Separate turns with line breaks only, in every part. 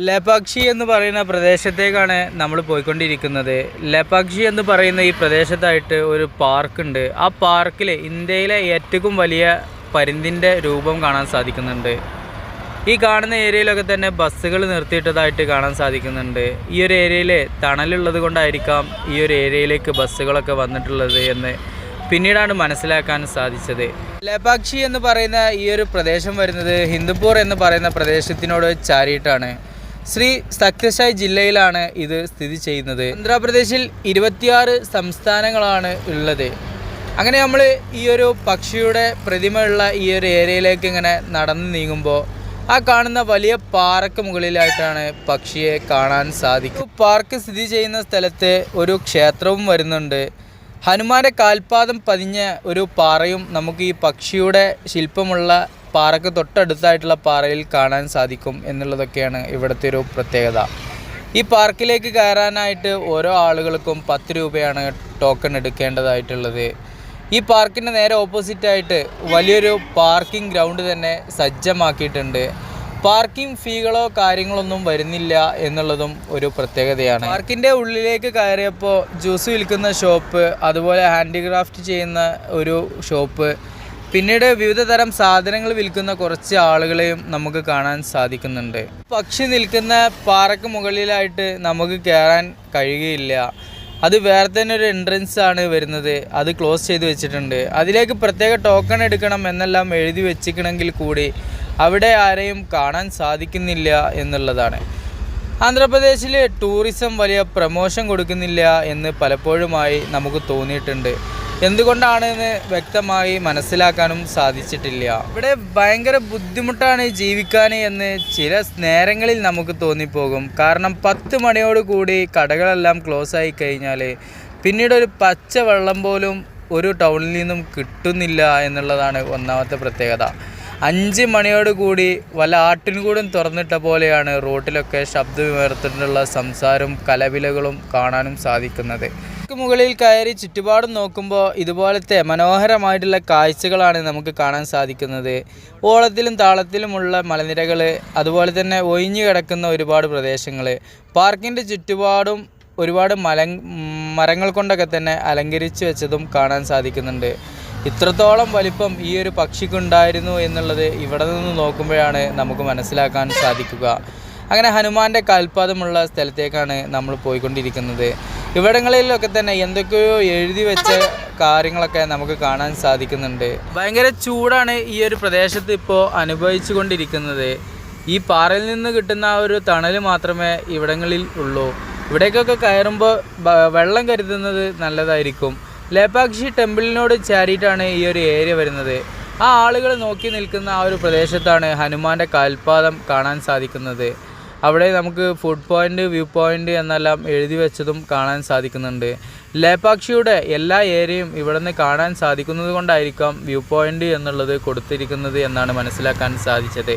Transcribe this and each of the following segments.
ലേപാക്ഷി എന്ന് പറയുന്ന പ്രദേശത്തേക്കാണ് നമ്മൾ പോയിക്കൊണ്ടിരിക്കുന്നത്. ലേപാക്ഷി എന്ന് പറയുന്ന ഈ പ്രദേശത്തായിട്ട് ഒരു പാർക്കുണ്ട്. ആ പാർക്കിൽ ഇന്ത്യയിലെ ഏറ്റവും വലിയ പരുന്തിൻ്റെ രൂപം കാണാൻ സാധിക്കുന്നുണ്ട്. ഈ കാണുന്ന ഏരിയയിലൊക്കെ തന്നെ ബസ്സുകൾ നിർത്തിയിട്ടതായിട്ട് കാണാൻ സാധിക്കുന്നുണ്ട്. ഈ ഒരു ഏരിയയിൽ തണലുള്ളത് കൊണ്ടായിരിക്കാം ഈ ഒരു ഏരിയയിലേക്ക് ബസ്സുകളൊക്കെ വന്നിട്ടുള്ളത് എന്ന് പിന്നീടാണ് മനസ്സിലാക്കാൻ സാധിച്ചത്. ലേപാക്ഷി എന്ന് പറയുന്ന ഈ ഒരു പ്രദേശം വരുന്നത് ഹിന്ദുപൂർ എന്ന് പറയുന്ന പ്രദേശത്തിനോട് ചാരിയിട്ടാണ്. ശ്രീ സത്യസായി ജില്ലയിലാണ് ഇത് സ്ഥിതി ചെയ്യുന്നത്. ആന്ധ്രാപ്രദേശിൽ 26 സംസ്ഥാനങ്ങളാണ് ഉള്ളത്. അങ്ങനെ നമ്മൾ ഈ ഒരു പക്ഷിയുടെ പ്രതിമയുള്ള ഈ ഒരു ഏരിയയിലേക്ക് ഇങ്ങനെ നടന്നു നീങ്ങുമ്പോൾ ആ കാണുന്ന വലിയ പാറയ്ക്ക് മുകളിലായിട്ടാണ് പക്ഷിയെ കാണാൻ സാധിക്കും. പാർക്ക് സ്ഥിതി ചെയ്യുന്ന സ്ഥലത്ത് ഒരു ക്ഷേത്രവും വരുന്നുണ്ട്. ഹനുമാന്റെ കാൽപാദം പതിഞ്ഞ ഒരു പാറയും നമുക്ക് ഈ പക്ഷിയുടെ ശില്പമുള്ള പാറയ്ക്ക് തൊട്ടടുത്തായിട്ടുള്ള പാറയിൽ കാണാൻ സാധിക്കും എന്നുള്ളതൊക്കെയാണ് ഇവിടുത്തെ ഒരു പ്രത്യേകത. ഈ പാർക്കിലേക്ക് കയറാനായിട്ട് ഓരോ ആളുകൾക്കും 10 രൂപയാണ് ടോക്കൺ എടുക്കേണ്ടതായിട്ടുള്ളത്. ഈ പാർക്കിൻ്റെ നേരെ ഓപ്പോസിറ്റായിട്ട് വലിയൊരു പാർക്കിംഗ് ഗ്രൗണ്ട് തന്നെ സജ്ജമാക്കിയിട്ടുണ്ട്. പാർക്കിംഗ് ഫീകളോ കാര്യങ്ങളൊന്നും വരുന്നില്ല എന്നുള്ളതും ഒരു പ്രത്യേകതയാണ്. പാർക്കിൻ്റെ ഉള്ളിലേക്ക് കയറിയപ്പോൾ ജ്യൂസ് വിൽക്കുന്ന ഷോപ്പ്, അതുപോലെ ഹാൻഡിക്രാഫ്റ്റ് ചെയ്യുന്ന ഒരു ഷോപ്പ്, പിന്നീട് വിവിധ തരം സാധനങ്ങൾ വിൽക്കുന്ന കുറച്ച് ആളുകളെയും നമുക്ക് കാണാൻ സാധിക്കുന്നുണ്ട്. പക്ഷി നിൽക്കുന്ന പാറയ്ക്ക് മുകളിലായിട്ട് നമുക്ക് കയറാൻ കഴിയുകയില്ല. അത് വേറെ തന്നെ ഒരു എൻട്രൻസ് ആണ് വരുന്നത്. അത് ക്ലോസ് ചെയ്ത് വെച്ചിട്ടുണ്ട്. അതിലേക്ക് പ്രത്യേക ടോക്കൺ എടുക്കണം എന്നെല്ലാം എഴുതി വെച്ചിരിക്കണമെങ്കിൽ കൂടി അവിടെ ആരെയും കാണാൻ സാധിക്കുന്നില്ല എന്നുള്ളതാണ്. ആന്ധ്രാപ്രദേശിൽ ടൂറിസം വലിയ പ്രമോഷൻ കൊടുക്കുന്നില്ല എന്ന് പലപ്പോഴുമായി നമുക്ക് തോന്നിയിട്ടുണ്ട്. എന്തുകൊണ്ടാണെന്ന് വ്യക്തമായി മനസ്സിലാക്കാനും സാധിച്ചിട്ടില്ല. ഇവിടെ ഭയങ്കര ബുദ്ധിമുട്ടാണ് ജീവിക്കാൻ എന്ന് ചില നേരങ്ങളിൽ നമുക്ക് തോന്നിപ്പോകും. കാരണം 10 മണിയോട് കൂടി കടകളെല്ലാം ക്ലോസ് ആയി കഴിഞ്ഞാൽ പിന്നീട് ഒരു പച്ച വെള്ളം പോലും ഒരു ടൗണിൽ നിന്നും കിട്ടുന്നില്ല എന്നുള്ളതാണ് ഒന്നാമത്തെ പ്രത്യേകത. 5 മണിയോട് കൂടി വല്ല ആട്ടിൻകൂടും തുറന്നിട്ട പോലെയാണ് റോട്ടിലൊക്കെ ശബ്ദമുയർത്തിട്ടുള്ള സംസാരവും കലപിലകളും കാണാനും സാധിക്കുന്നത്. മുകളിൽ കയറി ചുറ്റുപാടും നോക്കുമ്പോൾ ഇതുപോലത്തെ മനോഹരമായിട്ടുള്ള കാഴ്ചകളാണ് നമുക്ക് കാണാൻ സാധിക്കുന്നത്. ഓളത്തിലും താളത്തിലുമുള്ള മലനിരകൾ, അതുപോലെ തന്നെ ഒഴിഞ്ഞു കിടക്കുന്ന ഒരുപാട് പ്രദേശങ്ങൾ, പാർക്കിൻ്റെ ചുറ്റുപാടും ഒരുപാട് മരങ്ങൾ കൊണ്ടൊക്കെ തന്നെ അലങ്കരിച്ച് വെച്ചതും കാണാൻ സാധിക്കുന്നുണ്ട്. ഇത്രത്തോളം വലിപ്പം ഈ ഒരു പക്ഷിക്കുണ്ടായിരുന്നു എന്നുള്ളത് ഇവിടെ നിന്ന് നോക്കുമ്പോഴാണ് നമുക്ക് മനസ്സിലാക്കാൻ സാധിക്കുക. അങ്ങനെ ഹനുമാന്റെ കാൽപാദമുള്ള സ്ഥലത്തേക്കാണ് നമ്മൾ പോയിക്കൊണ്ടിരിക്കുന്നത്. ഇവിടങ്ങളിലൊക്കെ തന്നെ എന്തൊക്കെയോ എഴുതി വെച്ച കാര്യങ്ങളൊക്കെ നമുക്ക് കാണാൻ സാധിക്കുന്നുണ്ട്. ഭയങ്കര ചൂടാണ് ഈ ഒരു പ്രദേശത്ത് ഇപ്പോൾ അനുഭവിച്ചു കൊണ്ടിരിക്കുന്നത്. ഈ പാറയിൽ നിന്ന് കിട്ടുന്ന ആ ഒരു തണൽ മാത്രമേ ഇവിടങ്ങളിൽ ഉള്ളൂ. ഇവിടേക്കൊക്കെ കയറുമ്പോൾ വെള്ളം കരുതുന്നത് നല്ലതായിരിക്കും. ലേപാക്ഷി ടെമ്പിളിനോട് ചാരിയിട്ടാണ് ഈ ഒരു ഏരിയ വരുന്നത്. ആ ആളുകൾ നോക്കി നിൽക്കുന്ന ആ ഒരു പ്രദേശത്താണ് ഹനുമാന്റെ കാൽപാദം കാണാൻ സാധിക്കുന്നത്. അവിടെ നമുക്ക് ഫുഡ് പോയിൻ്റ്, വ്യൂ പോയിൻ്റ് എന്നെല്ലാം എഴുതി വെച്ചതും കാണാൻ സാധിക്കുന്നുണ്ട്. ലേപാക്ഷിയുടെ എല്ലാ ഏരിയയും ഇവിടെ നിന്ന് കാണാൻ സാധിക്കുന്നത് കൊണ്ടായിരിക്കാം വ്യൂ പോയിൻ്റ് എന്നുള്ളത് കൊടുത്തിരിക്കുന്നത് എന്നാണ് മനസ്സിലാക്കാൻ സാധിച്ചത്.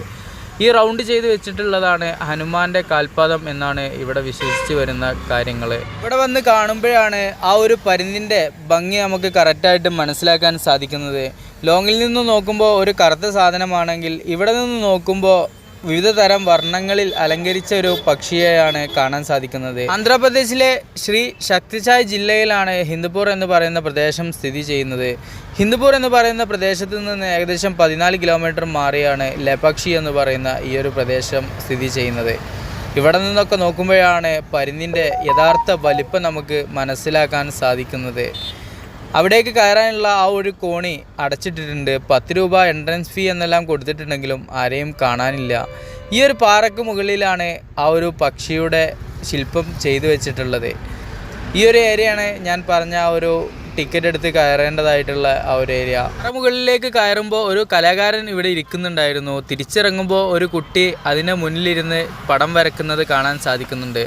ഈ റൗണ്ട് ചെയ്ത് വെച്ചിട്ടുള്ളതാണ് ഹനുമാന്റെ കാൽപാദം എന്നാണ് ഇവിടെ വിശ്വസിച്ച് വരുന്ന കാര്യങ്ങൾ. ഇവിടെ വന്ന് കാണുമ്പോഴാണ് ആ ഒരു പരുന്തിൻ്റെ ഭംഗി നമുക്ക് കറക്റ്റായിട്ട് മനസ്സിലാക്കാൻ സാധിക്കുന്നത്. ലോങ്ങിൽ നിന്ന് നോക്കുമ്പോൾ ഒരു കറുത്ത സാധനമാണെങ്കിൽ ഇവിടെ നിന്ന് നോക്കുമ്പോൾ വിവിധ തരം വർണ്ണങ്ങളിൽ അലങ്കരിച്ച ഒരു പക്ഷിയെയാണ് കാണാൻ സാധിക്കുന്നത്. ആന്ധ്രാപ്രദേശിലെ ശ്രീ സത്യസായി ജില്ലയിലാണ് ഹിന്ദുപൂർ എന്ന് പറയുന്ന പ്രദേശം സ്ഥിതി ചെയ്യുന്നത്. ഹിന്ദുപൂർ എന്ന് പറയുന്ന പ്രദേശത്ത് നിന്ന് ഏകദേശം 14 കിലോമീറ്റർ മാറിയാണ് ലേപാക്ഷി എന്ന് പറയുന്ന ഈ ഒരു പ്രദേശം സ്ഥിതി ചെയ്യുന്നത്. ഇവിടെ നിന്നൊക്കെ നോക്കുമ്പോഴാണ് പരുന്തിൻ്റെ യഥാർത്ഥ വലിപ്പം നമുക്ക് മനസ്സിലാക്കാൻ സാധിക്കുന്നത്. അവിടേക്ക് കയറാനുള്ള ആ ഒരു കോണി അടച്ചിട്ടിട്ടുണ്ട്. 10 രൂപ എൻട്രൻസ് ഫീ എന്നെല്ലാം കൊടുത്തിട്ടുണ്ടെങ്കിലും ആരെയും കാണാനില്ല. ഈ ഒരു പാറയ്ക്ക് മുകളിലാണ് ആ ഒരു പക്ഷിയുടെ ശില്പം ചെയ്തു വെച്ചിട്ടുള്ളത്. ഈ ഒരു ഏരിയയാണ് ഞാൻ പറഞ്ഞ ആ ഒരു ടിക്കറ്റ് എടുത്ത് കയറേണ്ടതായിട്ടുള്ള ആ ഒരു ഏരിയ. മുകളിലേക്ക് കയറുമ്പോൾ ഒരു കലാകാരൻ ഇവിടെ ഇരിക്കുന്നുണ്ടായിരുന്നു. തിരിച്ചിറങ്ങുമ്പോൾ ഒരു കുട്ടി അതിന് മുന്നിലിരുന്ന് പടം വരയ്ക്കുന്നത് കാണാൻ സാധിക്കുന്നുണ്ട്.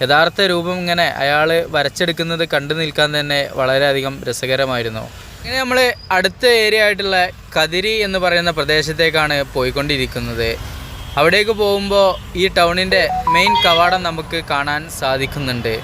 യഥാർത്ഥ രൂപം ഇങ്ങനെ അയാൾ വരച്ചെടുക്കുന്നത് കണ്ടു നിൽക്കാൻ തന്നെ വളരെയധികം രസകരമായിരുന്നു. ഇങ്ങനെ നമ്മൾ അടുത്ത ഏരിയ ആയിട്ടുള്ള കതിരി എന്ന് പറയുന്ന പ്രദേശത്തേക്കാണ് പോയിക്കൊണ്ടിരിക്കുന്നത്. അവിടേക്ക് പോകുമ്പോൾ ഈ ടൗണിൻ്റെ മെയിൻ കവാടം നമുക്ക് കാണാൻ സാധിക്കുന്നുണ്ട്.